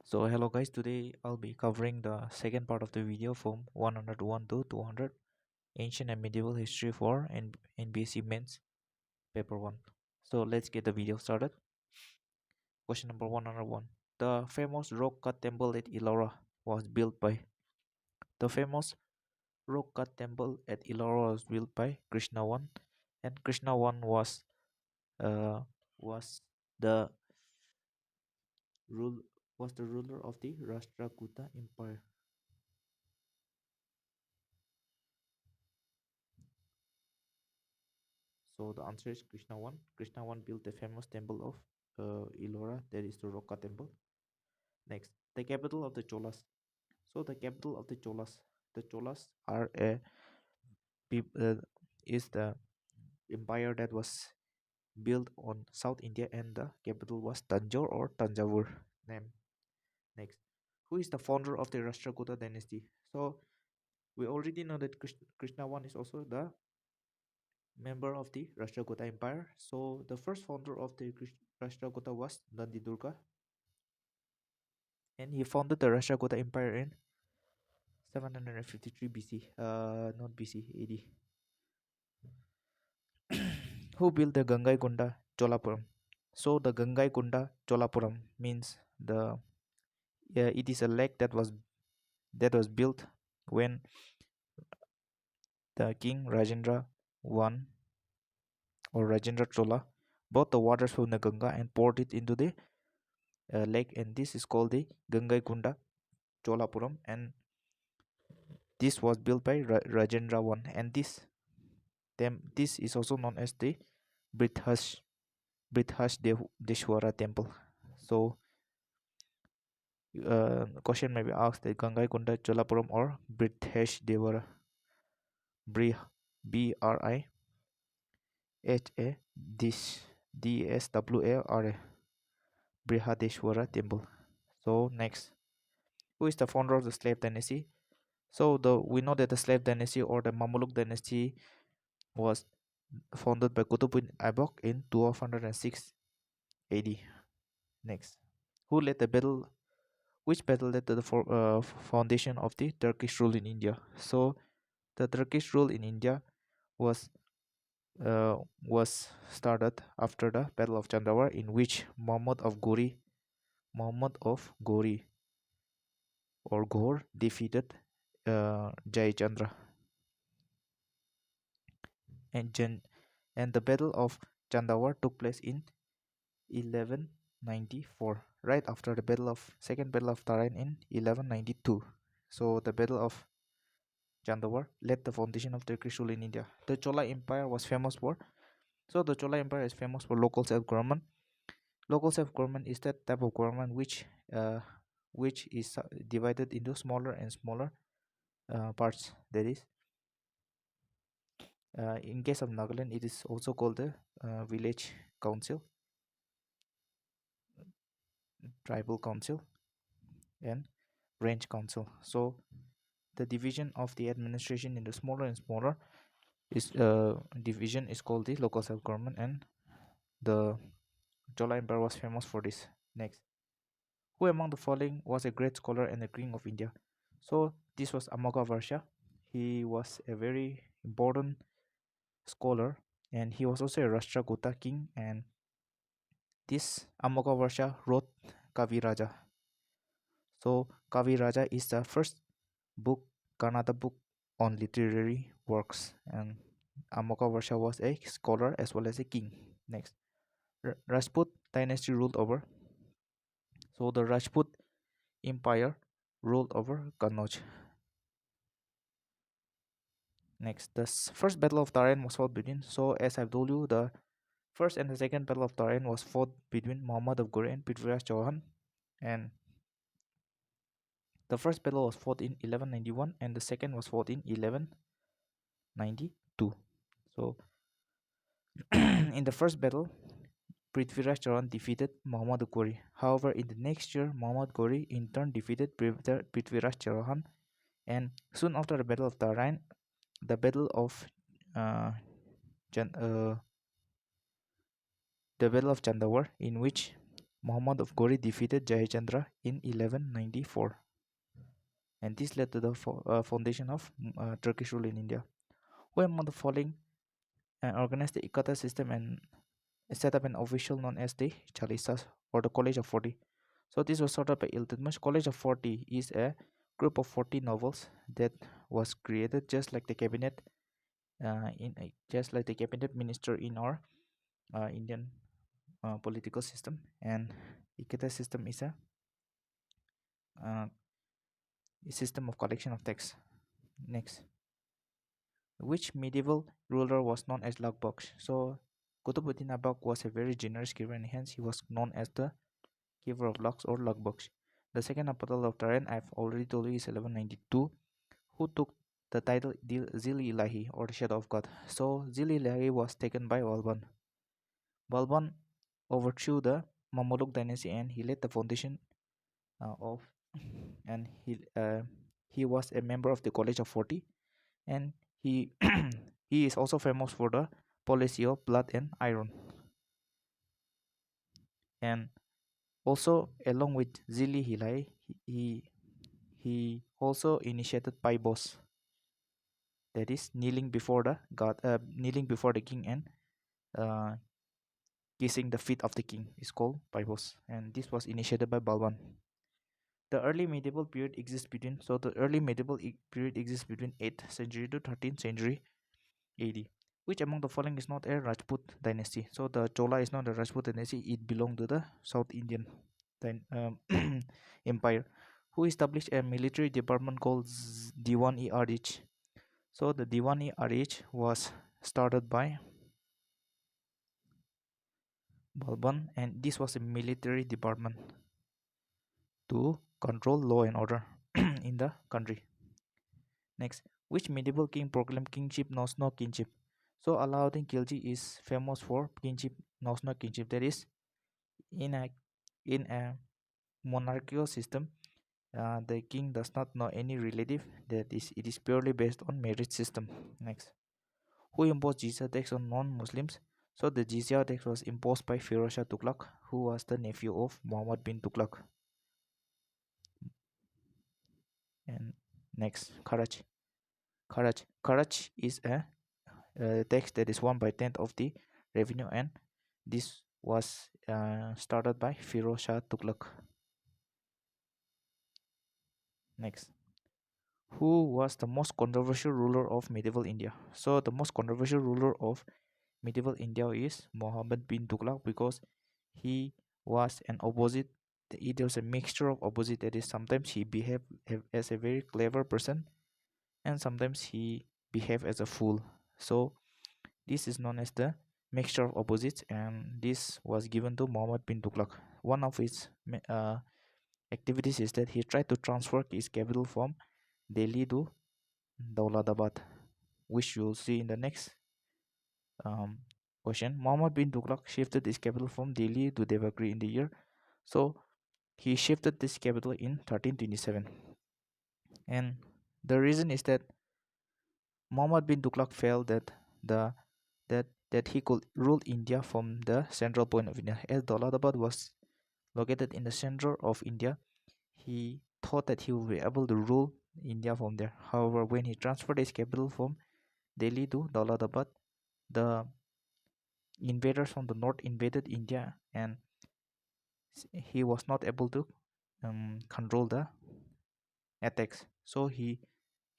So hello guys, today I'll be covering the second part of the video from 101 to 200 Ancient and Medieval History for NPSC Mains Paper 1. So let's get the video started. Question number 101. The famous rock cut temple at Ellora was built by The famous rock cut temple at Ellora was built by Krishna I, and Krishna I uh, was the rule was the ruler of the Rashtrakuta Empire. So the answer is Krishna 1. Krishna 1 built the famous temple of Ellora, that is the Rocca temple. Next, the capital of the Cholas. So the Cholas are a is the empire that was built on South India, and the capital was Tanjore or Tanjavur. Name. Next, who is the founder of the Rashtrakuta dynasty? So we already know that Krishna 1 is also the member of the Rashtrakuta Empire. So the first founder of the Rashtrakuta was Nandi Durga, and he founded the Rashtrakuta Empire in 753 BC. Not BC, AD. Who built the Gangaikunda Cholapuram? So the Gangaikunda Cholapuram means it is a lake that was built when the King Rajendra I or Rajendra Chola bought the waters from the Ganga and poured it into the lake, and this is called the Gangaikunda Cholapuram, and this was built by Rajendra I, and this is also known as the Deshwara temple. So question may be asked that Gangaikunda Cholapuram or Brihadeshwara, Brihadeshwara, Brihadeshwara temple. So next, who is the founder of the slave dynasty? So we know that the slave dynasty or the Mamluk dynasty was founded by Qutb Aibak in 1206 AD. Next, who led the battle? Which battle led to the foundation of the Turkish rule in India? So the Turkish rule in India was was started after the Battle of Chandawar, in which Muhammad of Gori or Ghor defeated Jayachandra, and the Battle of Chandawar took place in 1194, right after the second battle of Tarain in 1192. So the battle of Chandawar led the foundation of Turkish rule in India. The Chola Empire was famous for the Chola Empire is famous for local self-government. Local self-government is that type of government which is divided into smaller and smaller parts. That is, in case of Nagaland, it is also called the village council, tribal council, and range council. So the division of the administration into smaller and smaller division is called the local self-government, and the Chola Empire was famous for this. Next, who among the following was a great scholar and the king of India? So this was Amoghavarsha. He was a very important scholar, and he was also a Rashtrakuta king, and this Amoghavarsha wrote Kaviraja. So Kaviraja is the first book, Kannada book on literary works, and Amoghavarsha was a scholar as well as a king. Next, Rajput dynasty ruled over. So the Rajput Empire ruled over Kannauj. Next, the first battle of Tarain was fought between. So as I've told you, the first and the second battle of Tarain was fought between Muhammad of Ghori and Prithviraj Chauhan, and the first battle was fought in 1191, and the second was fought in 1192. So in the first battle, Prithviraj Chauhan defeated Muhammad of Ghori. However, in the next year, Muhammad Ghori in turn defeated Prithviraj Chauhan, and soon after the battle of Tarain, the battle of uh, the battle of Chandawar, in which Muhammad of Ghori defeated Jayachandra in 1194, and this led to the foundation of Turkish rule in India. Who among the following organized the Ikata system and set up an official known as the Chalisas or the College of 40? So this was started by Iltutmish. College of 40 is a group of 40 novels that was created just like the cabinet just like the cabinet minister in our Indian political system. And Ikata system is uh, a system of collection of texts. Next, which medieval ruler was known as Lagbaksh? So Kutubuddin Abbaq was a very generous giver and hence he was known as the giver of lucks or Lagbaksh. The second battle of Taran, I've already told you, is 1192. Who took the title Zil Ilahi or the Shadow of God? So Zil Ilahi was taken by Balban. Balban overthrew the Mamluk dynasty and he laid the foundation of and he was a member of the College of 40, and he he is also famous for the policy of blood and iron. And also along with Zili Hilai, he also initiated Paibos, that is kneeling before the god, kneeling before the king and uh, kissing the feet of the king is called Paibos, and this was initiated by Balban. The early medieval period exists between the early medieval period exists between 8th century to 13th century AD. Which among the following is not a Rajput dynasty? So the Chola is not a Rajput dynasty. It belonged to the South Indian empire. Who established a military department called Diwan-e-Arich? So the Diwan-e-Arich was started by Balban, and this was a military department to control law and order in the country. Next, which medieval king proclaimed kingship knows no kinship? So Alauddin Khilji is famous for kinship knows no kinship. That is, in a monarchical system, the king does not know any relative. That is, it is purely based on marriage system. Next, who imposed jizya tax on non-Muslims? So the jizya tax was imposed by Firoz Shah Tughlaq, who was the nephew of Muhammad bin Tughlaq. And next, Kharaj. Kharaj is a tax that is 1/10 of the revenue, and this was started by Firoz Shah Tughlaq. Next, who was the most controversial ruler of medieval India? So the most controversial ruler of medieval India is Muhammad bin Tughlaq, because he was an opposite. It was a mixture of opposite. That is, sometimes he behaved as a very clever person, and sometimes he behaved as a fool. So this is known as the mixture of opposites, and this was given to Muhammad bin Tughlaq. One of his activities is that he tried to transfer his capital from Delhi to Dauladabad, which you'll see in the next um, question. Muhammad bin Tughlaq shifted his capital from Delhi to Devagiri in the year. So he shifted this capital in 1327. And the reason is that Muhammad bin Tughlaq felt the that he could rule India from the central point of India. As Dauladabad was located in the center of India, he thought that he would be able to rule India from there. However, when he transferred his capital from Delhi to Dauladabad, the invaders from the north invaded India, and he was not able to control the attacks. So he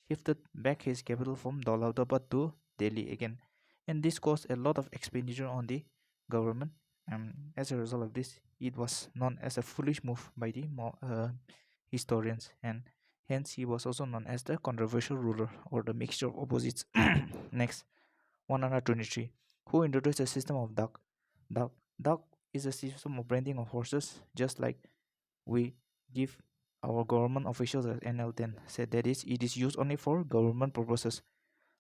shifted back his capital from Dauladabad to Delhi again, and this caused a lot of expenditure on the government. As a result of this, it was known as a foolish move by the historians, and hence he was also known as the controversial ruler or the mixture of opposites. Next, 123. Who introduced the system of duck? Duck is a system of branding of horses, just like we give our government officials as NL10. Said that is, it is used only for government purposes.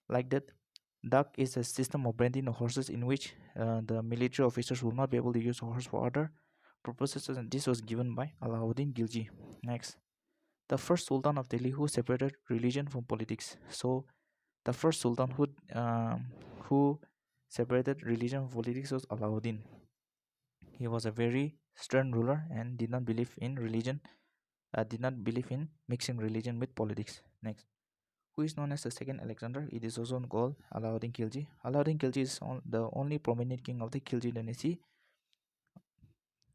Like that, duck is a system of branding of horses in which the military officers will not be able to use a horse for other purposes, and this was given by Alauddin Khilji. Next, the first Sultan of Delhi who separated religion from politics. So the first Sultan who separated religion from politics was Alauddin. He was a very stern ruler and did not believe in religion, did not believe in mixing religion with politics. Next, who is known as the second Alexander? It is also called Alauddin Khilji. Alauddin Khilji is the only prominent king of the Khilji dynasty,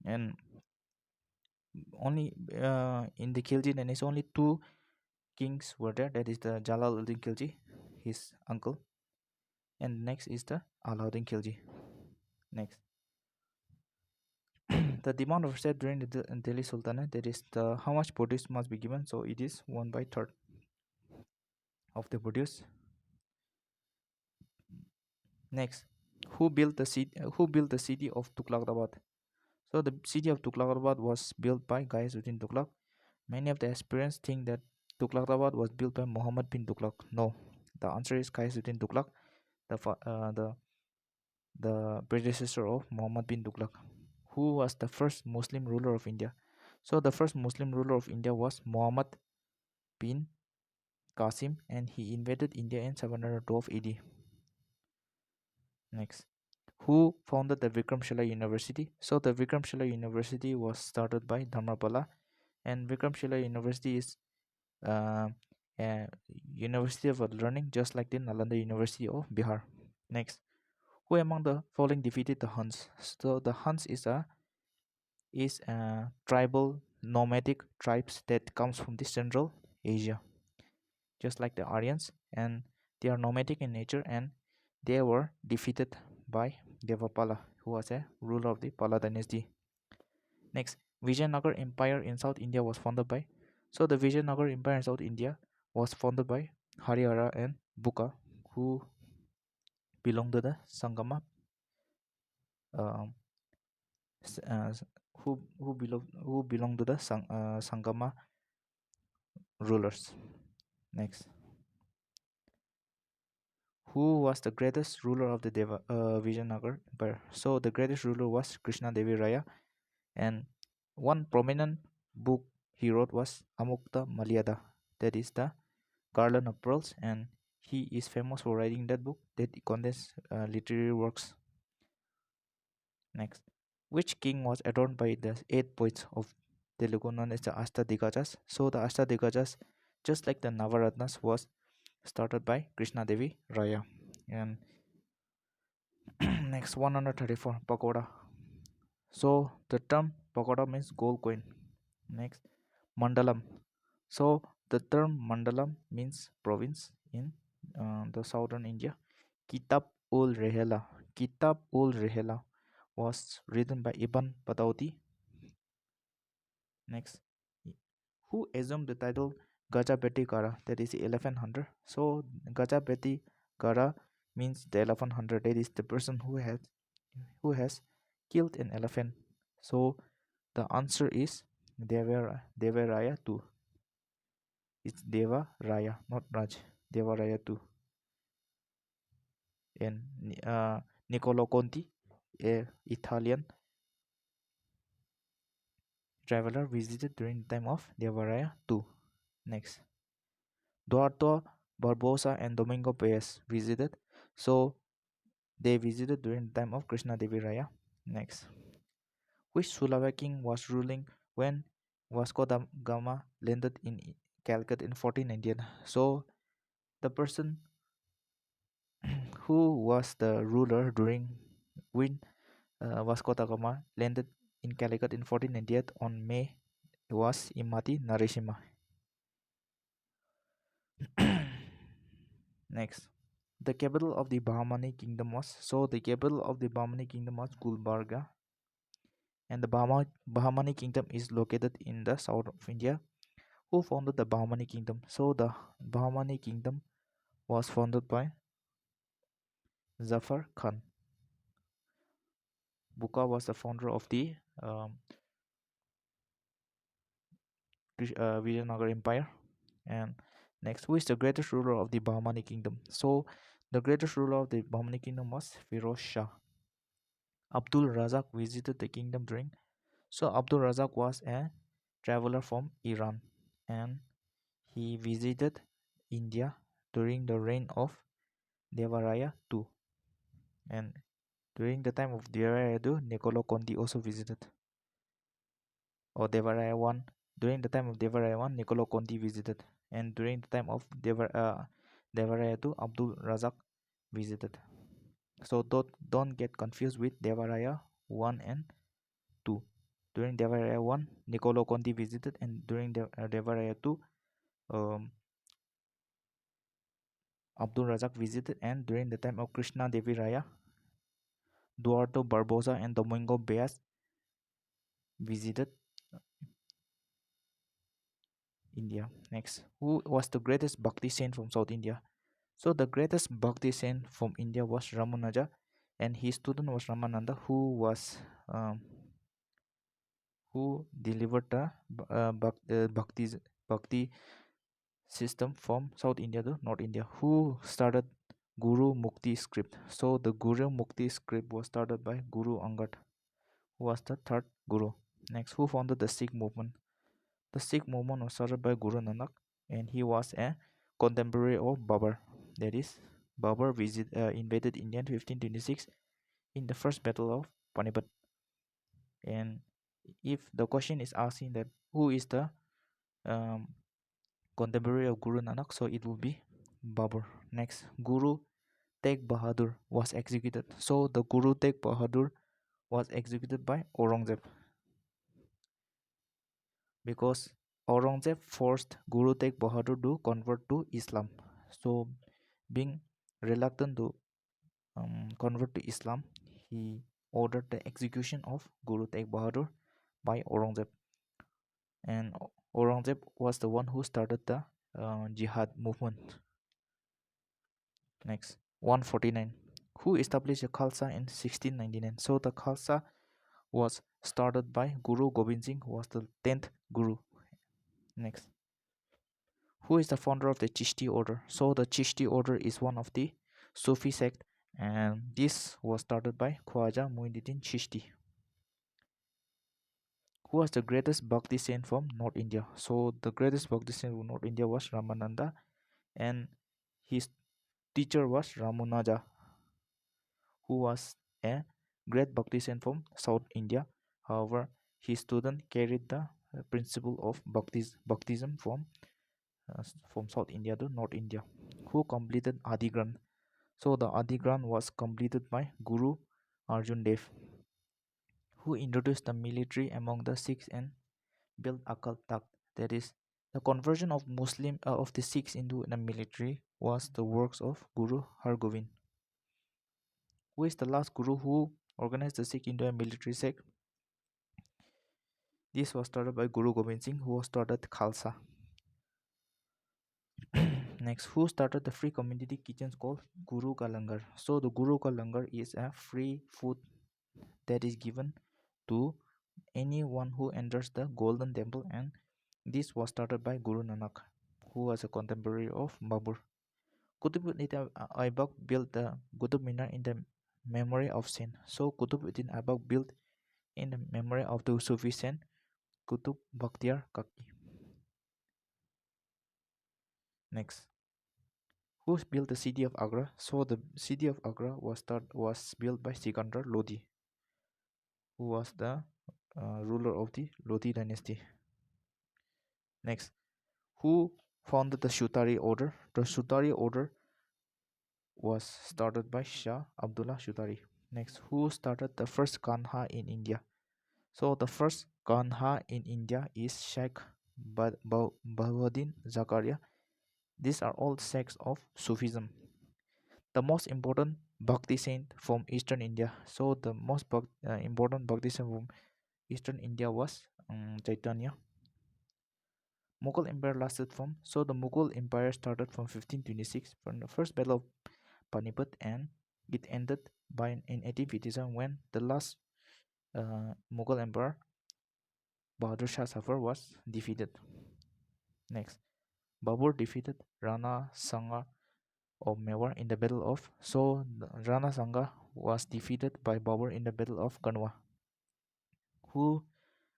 and only in the Khilji dynasty only two kings were there. That is the Jalaluddin Khilji, his uncle, and next is the Alauddin Khilji. Next, the demand of state during the Delhi Sultanate, that is the how much produce must be given. So it is 1/3 of the produce. Next, who built the city? Who built the city of Tughlaqabad? So the city of Tughlaqabad was built by Ghayasuddin Tughlaq. Many of the aspirants think that Tughlaqabad was built by Muhammad bin Tughlaq. No, the answer is Ghayasuddin Tughlaq, the the predecessor of Muhammad bin Tughlaq, who was the first Muslim ruler of India. So the first Muslim ruler of India was Muhammad bin Qasim, and he invaded India in 712 AD. Next, who founded the Vikramshila University? So the Vikramshila University was started by Dharmapala, and Vikramshila University is uh, a university of learning, just like the Nalanda University of Bihar. Next, who among the following defeated the Huns? So the Huns is a tribal nomadic tribes that comes from the Central Asia, just like the Aryans, and they are nomadic in nature, and they were defeated by Devapala, who was a ruler of the Pala dynasty. Next, Vijayanagar Empire in South India was founded by. So the Vijayanagar Empire in South India was founded by Harihara and Buka, who belonged to the Sangama, um, s- uh, s- who belong to the Sangama rulers. Next, who was the greatest ruler of the Vijayanagar Empire? So the greatest ruler was Krishna Devi Raya, and one prominent book he wrote was Amukta Malyada, that is the Garland of Pearls, and he is famous for writing that book that contains literary works. Next, which king was adorned by the 8 poets of Telugu known as the Ashtadhikajas? So the Ashtadhikajas, just like the Navaratnas, was started by Krishna Devi Raya. And next, 134, pagoda. So the term pagoda means gold coin. Next, mandalam. So the term mandalam means province in the southern India. Kitab ul Rehela. Kitab ul Rehela was written by Ibn Batauti. Next, who assumed the title Gajapati Kara, that is the elephant hunter? So Gajapati Kara means the elephant hunter. That is the person who has killed an elephant. So the answer is Devaraya 2. It's Deva Raya, not Raj. Deva Raya 2. And Niccolo Conti, a Italian traveler, visited during the time of Deva Raya 2. Next, Duarto Barbosa and Domingo Paez visited. So they visited during the time of Krishna Devi Raya. Next, which Sulava king was ruling when Vasco da Gama landed in Calcutta in 1498? So the person who was the ruler during when Vasco da Gama landed in Calicut in 1498 on May was Imati Narasimha. Next, the capital of the Bahmani kingdom was. So the capital of the Bahmani kingdom was Gulbarga, and the Bahmani kingdom is located in the south of India. Who founded the Bahmani kingdom? So the Bahmani kingdom was founded by Zafar Khan. Buka was the founder of the Vijayanagar Empire. And next, who is the greatest ruler of the Bahmani kingdom? So the greatest ruler of the Bahmani kingdom was Firoz Shah. Abdul Razak visited the kingdom during. So Abdul Razak was a traveler from Iran, and he visited India during the reign of Devaraya II. And During the time of Devaraya II, Niccolo Conti also visited. Or Devaraya I. During the time of Devaraya I, Niccolo Conti visited. And during the time of Devaraya II, Abdul Razak visited. So don't get confused with Devaraya 1 and 2. During Devaraya 1, Niccolo Conti visited, and during Devaraya 2, um, Abdul Razak visited, and during the time of Krishna Devi Raya, Duardo Barbosa and Domingo Beas visited India. Next, who was the greatest Bhakti saint from South India? So the greatest Bhakti saint from India was Ramanuja, and his student was Ramananda, um, who delivered the Bhakti system from South India to North India. Who started Guru Mukti script? So the Guru Mukti script was started by Guru Angad, who was the third Guru. Next, who founded the Sikh movement? The Sikh movement was started by Guru Nanak, and he was a contemporary of Babur. That is, Babur invaded India in 1526 in the first battle of Panipat. And if the question is asking that who is the um, contemporary of Guru Nanak, so it will be Babur. Next, Guru Tegh Bahadur was executed. So the Guru Tegh Bahadur was executed by Aurangzeb because Aurangzeb forced Guru Tegh Bahadur to convert to Islam. So being reluctant to convert to Islam, he ordered the execution of Guru Tegh Bahadur by Aurangzeb. And Aurangzeb was the one who started the jihad movement. Next, 149. Who established the Khalsa in 1699? So the Khalsa was started by Guru Gobind Singh, who was the 10th Guru. Next, who is the founder of the Chishti order? So the Chishti order is one of the Sufi sect, and this was started by Khwaja Muinuddin Chishti. Who was the greatest Bhakti saint from North India? So the greatest Bhakti saint from North India was Ramananda, and his teacher was Ramanuja, who was a great Bhakti saint from South India. However, his student carried the principle of Bhaktism from South India to North India. Who completed Adi Granth? So the Adi Granth was completed by Guru Arjan Dev, who introduced the military among the Sikhs and built Akal Takht. That is, the conversion of the Sikhs into the military was the works of Guru Hargobind. Who is the last Guru who organized the Sikh into a military sect? This was started by Guru Gobind Singh, who started Khalsa. Next, who started the free community kitchens called Guru Ka Langar? So the Guru Ka Langar is a free food that is given to anyone who enters the Golden Temple, and this was started by Guru Nanak, who was a contemporary of Babur. Qutbuddin Aibak built the Qutub Minar in the memory of Saint. So Qutbuddin Aibak built in the memory of the Sufi saint Qutb Bakhtiar Kaki. Next, who built the city of Agra? So the city of Agra was built by Sikandar Lodi, who was the ruler of the Lodi dynasty. Next, who founded the Shutari order? The Shutari order was started by Shah Abdullah Shutari. Next, who started the first Kanha in India? So the first Kanha in India is Sheikh Bahauddin Zakaria. These are all sects of Sufism. The most important Bhakti saint from Eastern India. So the most important Bhakti saint from Eastern India was Chaitanya. Mughal Empire lasted from, so the Mughal Empire started from 1526 from the first battle of Panipat, and it ended in 1857 when the last Mughal Emperor Bahadur Shah Zafar was defeated. Next, Babur defeated Rana Sanga of Mewar in the battle of, so Rana Sanga was defeated by Babur in the battle of Kanwa.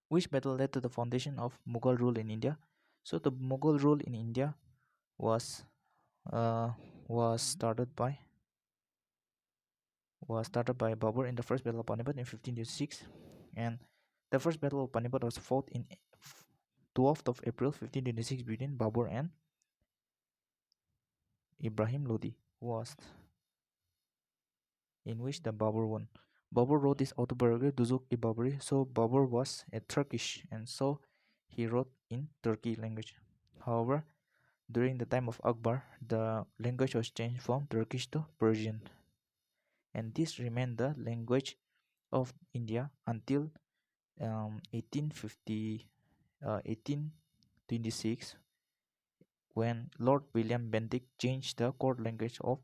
Which battle led to the foundation of Mughal rule in India? So the Mughal rule in India was uh, was started by was started by Babur in the First Battle of Panipat in 1526, and the First Battle of Panipat was fought in 12th of April 1526 between Babur and Ibrahim Lodi, was in which the Babur won. Babur wrote his autobiography Duzuk-i-Baburi, so Babur was a Turkish, and so he wrote in Turki language. However, during the time of Akbar, the language was changed from Turkish to Persian, and this remained the language of India until 1850, 1826, when Lord William Bentinck changed the court language of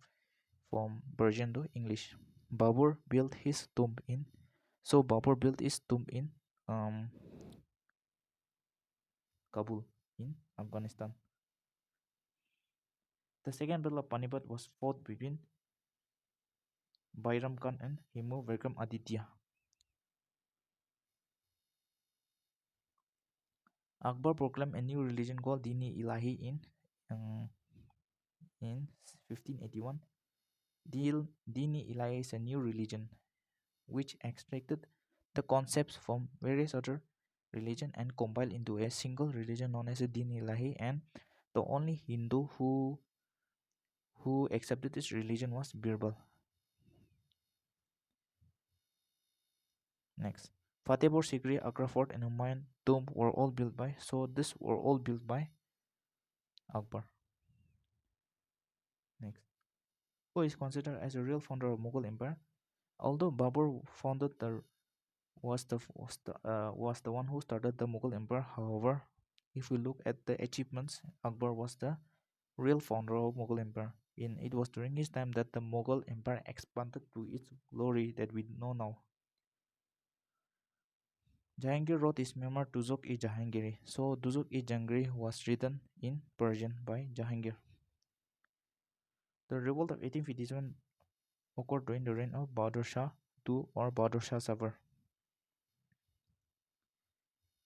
from Persian to English. Babur built his tomb in Babur built his tomb in um, Kabul in Afghanistan. The second battle of Panipat was fought between Bairam Khan and Himu Vikram Aditya. Akbar proclaimed a new religion called Dini Ilahi um, in 1581. Dini Ilahi is a new religion which extracted the concepts from various other religion and compiled into a single religion known as a Dini Ilahi, and the only Hindu who accepted this religion was Birbal. Next, Fatehpur Sikri, Agra Fort, and Humayun tomb were all built by Akbar. Next, who is considered as a real founder of Mughal Empire? Although Babur founded the was the one who started the Mughal Empire. However, if we look at the achievements, Akbar was the real founder of Mughal Empire. It was during his time that the Mughal Empire expanded to its glory that we know now. Jahangir wrote his memoir Duzuk-i-Jahangiri. So Duzuk-i-Jahangiri was written in Persian by Jahangir. The revolt of 1857 occurred during the reign of Bahadur Shah II or Bahadur Shah Savar.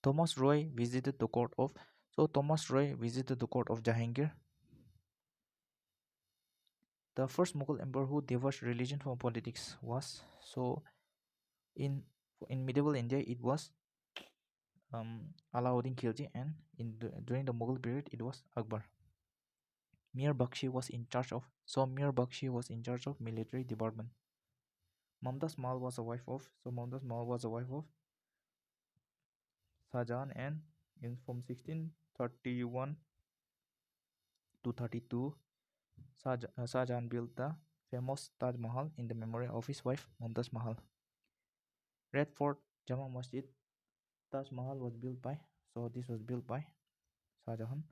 Thomas Roy visited the court of Jahangir, the first Mughal emperor who divorced religion from politics. Was so in medieval India it was Alauddin Khilji, and during the Mughal period it was Akbar. Mir Bakshi was in charge of military department. Mumtaz Mahal was a wife of Shahjahan, and from 1631 to 32 Shahjahan built the famous Taj Mahal in the memory of his wife Mumtaz Mahal. Red Fort, Jama Masjid, Taj Mahal was built by Shahjahan.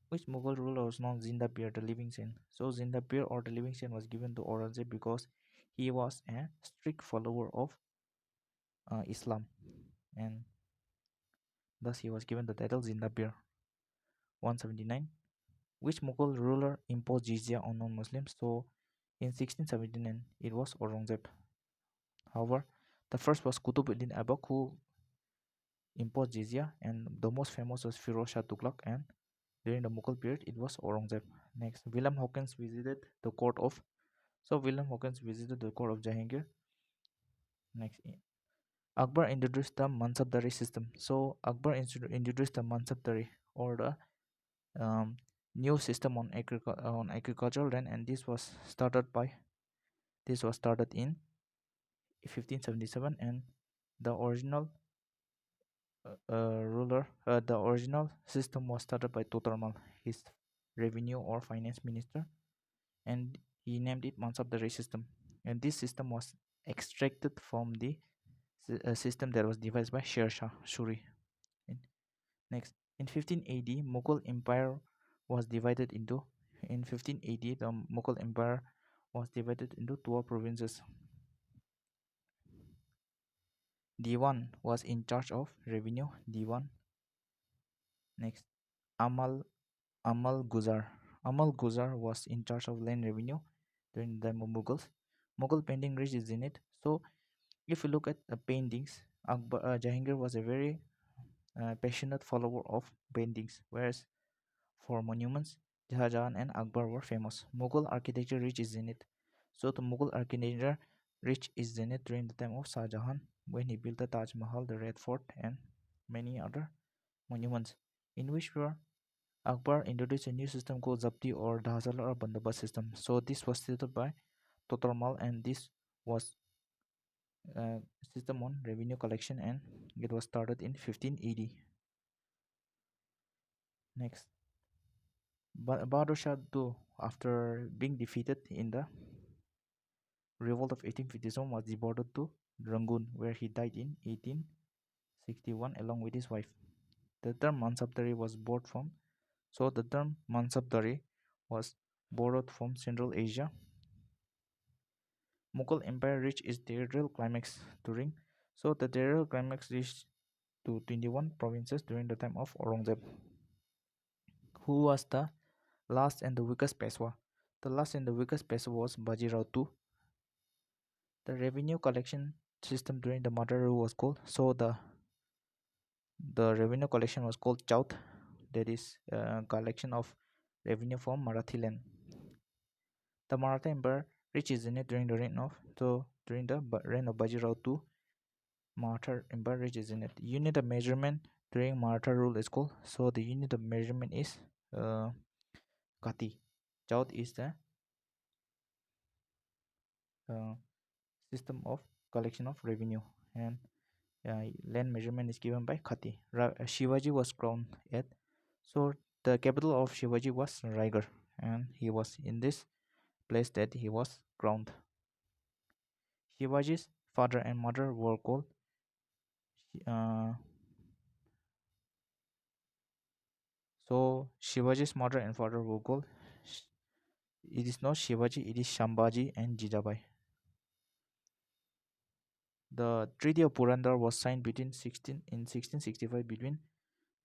Which Mughal ruler was known Zinda Pir, the living saint? So Zinda Pir or the living saint was given to Aurangzeb because he was a strict follower of Islam, and thus he was given the title Zinda Pir. 179. Which Mughal ruler imposed jizya on non-Muslims? So in 1679 it was Aurangzeb. However, the first was Qutbuddin Aibak who imposed jizya, and the most famous was Firoz Shah Tughlaq, and during the Mughal period it was Aurangzeb. Next, William Hawkins visited the court of Jahangir. Next, Akbar introduced the Mansabdari system. So Akbar introduced the Mansabdari, or the um, new system on agricultural land, and this was started in 1577, and the original the original system was started by Totarmal, his revenue or finance minister, and he named it Mansabdari system. And this system was extracted from the system that was devised by Sher Shah Suri. Next, in 15 AD, Mughal Empire was divided into. In 15 AD, the Mughal Empire was divided into 12 provinces. Diwan was in charge of revenue. Diwan. Next, Amal Guzar. Amal Guzar was in charge of land revenue during the time of Mughals. Mughal painting reached its zenith. So, if you look at the paintings, Jahangir was a very passionate follower of paintings, whereas for monuments, Shahjahan and Akbar were famous. Mughal architecture reached its zenith. So, the Mughal architecture reached its zenith during the time of Shah Jahan when he built the Taj Mahal, the Red Fort, and many other monuments, in which were Akbar introduced a new system called Zabti or Dhazal or Bandobast system. So this was stated by Totormal, and this was a system on revenue collection, and it was started in 1580. Next, Bahadur Shah II, after being defeated in the revolt of 1857, was deported to Rangoon, where he died in 1861 along with his wife. The term Mansabdari was borrowed from the term Mansabdari was borrowed from Central Asia. Mughal Empire reached its territorial climax during the territorial climax reached to 21 provinces during the time of Aurangzeb, who was the last and the weakest Peshwa. The last and the weakest Peshwa was Bajirao II. The revenue collection system during the Maratha rule was called the revenue collection was called Chaut, that is collection of revenue from Marathi land. The Maratha Empire reached its zenith during the reign of Bajirao II. Maratha Empire reached its zenith. Unit of measurement during Maratha rule is called the unit of measurement is Kati. Chaut is the uh, system of collection of revenue, and land measurement is given by Khati. Shivaji was crowned at the capital of Shivaji was Raigarh, and he was in this place that he was crowned. Shivaji's father and mother were called uh, Shivaji's mother and father were called, it is not Shivaji, it is Shambhaji and Jijabai. The Treaty of Purandar was signed in 1665 between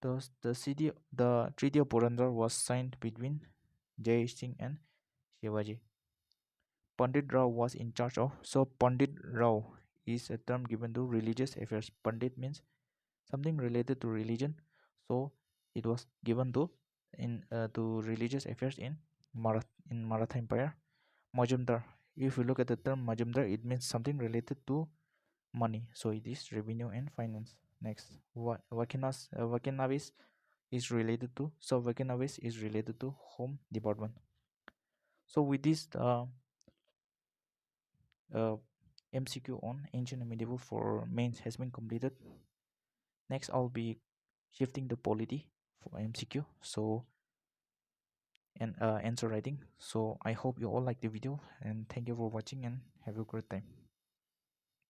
the Treaty of Purandar was signed between Jai Singh and Shivaji. Pandit Rao was in charge of. Pandit Rao is a term given to religious affairs. Pandit means something related to religion. So it was given to religious affairs in Maratha Empire. Majumdar. If you look at the term Majumdar, it means something related to money. So it is revenue and finance. Next, Vakinavis is related to. Vakinavis is related to Home Department. So with this MCQ on ancient and medieval for mains has been completed. Next, I'll be shifting the polity for MCQ. And answer writing. So I hope you all like the video, and thank you for watching and have a great time.